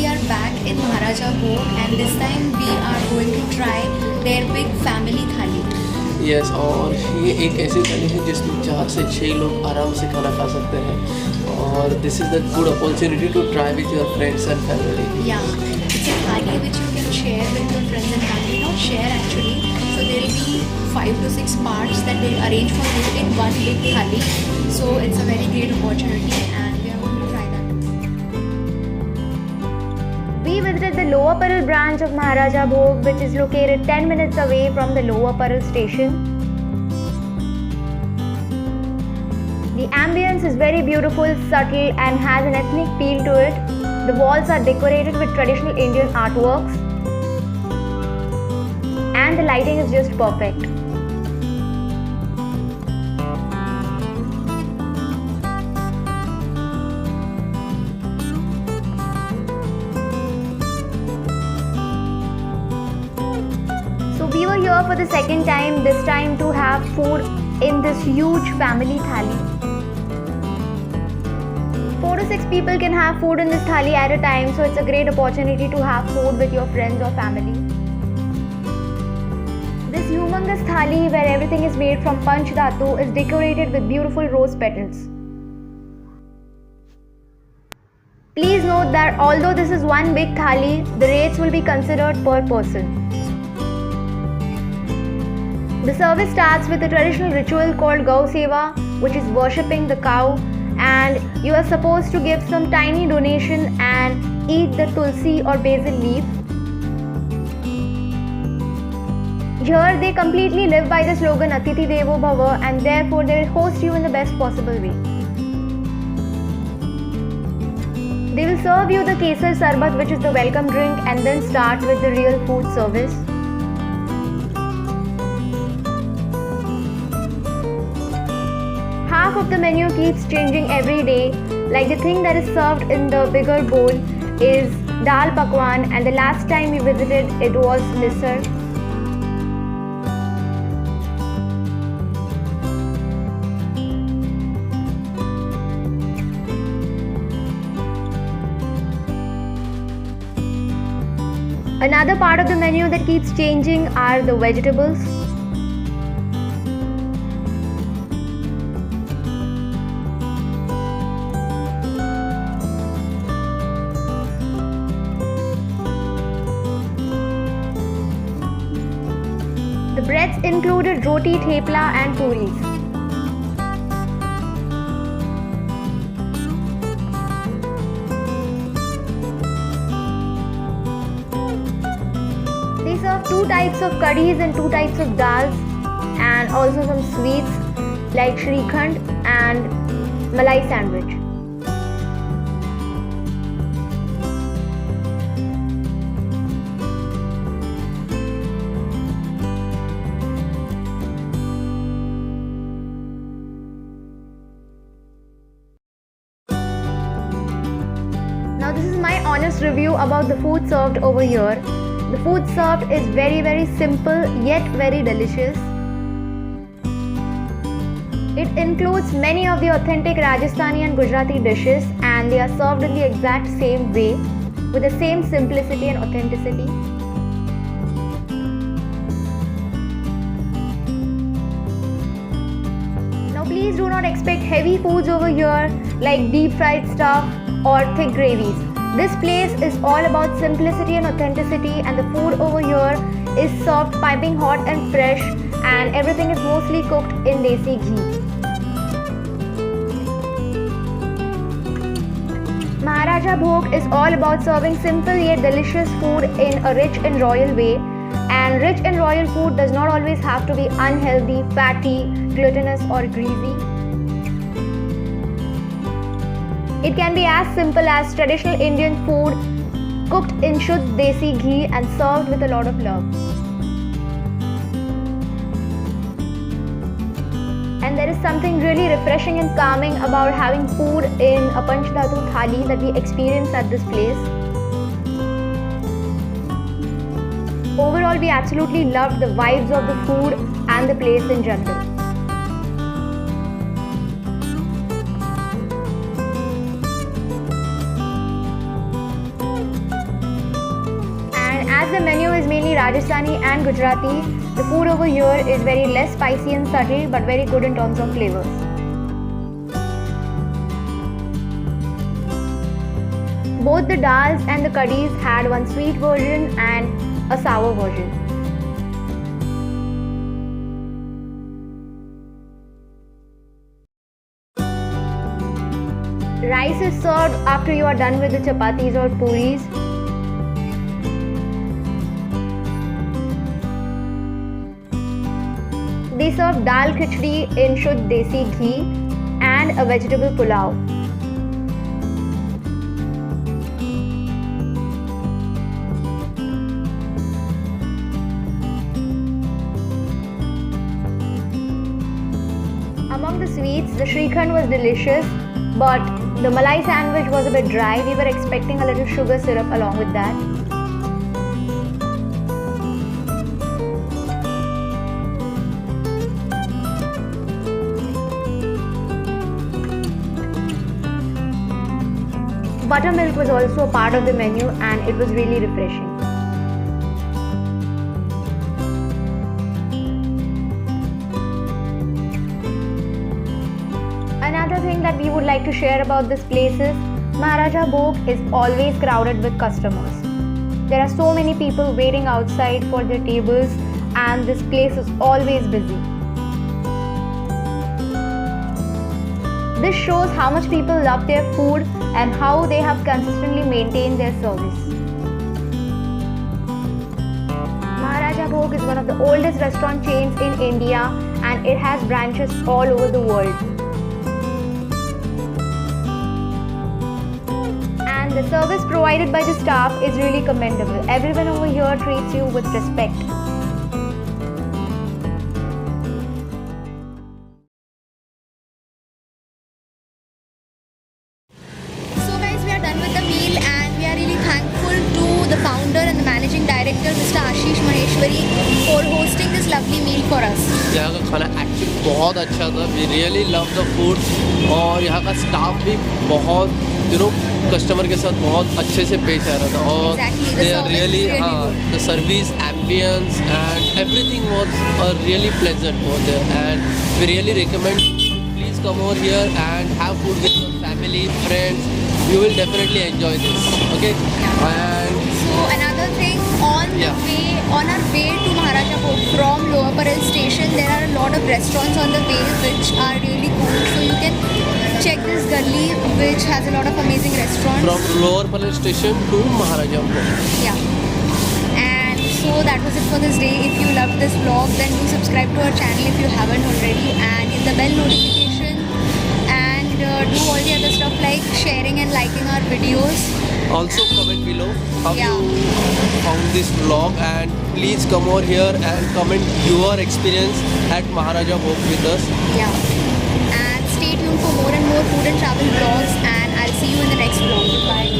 are back in Maharaja Bhog and this time we are going to try their big family thali. Yes और ये एक ऐसी थाली है जिसमें 4 से 6 लोग आराम से खाना खा सकते हैं और this is the good opportunity to try with your friends and family. Yeah, it's a thali which you can share with your friends and family. Not share actually. So there will be 5 to 6 parts that they arrange for you in one big thali. So it's a very great opportunity and we are going to try that. We visited the Lower Parel branch of Maharaja Bhog, which is located 10 minutes away from the Lower Parel station. The ambience is very beautiful, subtle and has an ethnic feel to it. The walls are decorated with traditional Indian artworks and the lighting is just perfect. We were here for the second time, this time to have food in this huge family thali. 4 to 6 people can have food in this thali at a time, so it's a great opportunity to have food with your friends or family. This humongous thali, where everything is made from Panch Dhatu, is decorated with beautiful rose petals. Please note that although this is one big thali, the rates will be considered per person. The service starts with a traditional ritual called Gau Seva, which is worshipping the cow, and you are supposed to give some tiny donation and eat the tulsi or basil leaf. Here they completely live by the slogan Atithi Devo Bhava, and therefore they will host you in the best possible way. They will serve you the Kesar Sarbat, which is the welcome drink, and then start with the real food service. Half of the menu keeps changing every day, like the thing that is served in the bigger bowl is dal pakwan, and the last time we visited it was misal. Another part of the menu that keeps changing are the vegetables. The breads included roti, thepla and puris. They serve 2 types of curries and 2 types of dals, and also some sweets like Shrikhand and Malai sandwich. Now this is my honest review about the food served over here. The food served is very simple yet very delicious. It includes many of the authentic Rajasthani and Gujarati dishes, and they are served in the exact same way with the same simplicity and authenticity. Now please do not expect heavy foods over here like deep fried stuff or thick gravies. This place is all about simplicity and authenticity, and the food over here is served piping hot and fresh, and everything is mostly cooked in desi ghee. Maharaja Bhog is all about serving simple yet delicious food in a rich and royal way, and rich and royal food does not always have to be unhealthy, fatty, glutinous or greasy. It can be as simple as traditional Indian food cooked in Shuddh Desi ghee and served with a lot of love. And there is something really refreshing and calming about having food in a Panch Dhatu thali that we experience at this place. Overall, we absolutely loved the vibes of the food and the place in general. As the menu is mainly Rajasthani and Gujarati, the food over here is very less spicy and subtle but very good in terms of flavors. Both the dals and the curries had one sweet version and a sour version. Rice is served after you are done with the chapatis or puris. They serve dal khichdi in Shuddh Desi ghee and a vegetable pulao. Among the sweets, the Shrikhand was delicious, but the Malai sandwich was a bit dry. We were expecting a little sugar syrup along with that. Buttermilk was also a part of the menu and it was really refreshing. Another thing that we would like to share about this place is Maharaja Bhog is always crowded with customers. There are so many people waiting outside for their tables and this place is always busy. This shows how much people love their food and how they have consistently maintained their service. Maharaja Bhog is one of the oldest restaurant chains in India and it has branches all over the world. And the service provided by the staff is really commendable. Everyone over here treats you with respect. The founder and the managing director Mr. Ashish Maheshwari for hosting this lovely meal for us. यहाँ का खाना actually बहुत अच्छा था. We really love the food और यहाँ का staff भी बहुत कस्टमर के साथ बहुत अच्छे से पेश आ रहा था और they are really the service, ambience and everything was really pleasant over there and we really recommend please come over here and have food with your family, friends. You will definitely enjoy this. Okay? And so another thing, on our way to Maharaja Bhog from Lower Parel station, there are a lot of restaurants on the way which are really cool. So you can check this gully which has a lot of amazing restaurants. From Lower Parel station to Maharaja Bhog. Yeah. And so that was it for this day. If you loved this vlog, then do subscribe to our channel if you haven't already and hit the bell notification and do all the other stuff like sharing and liking our videos. Also comment below how you found this vlog and please come over here and comment your experience at Maharaja Bhog with us. Yeah. And stay tuned for more and more food and travel vlogs and I'll see you in the next vlog. Bye.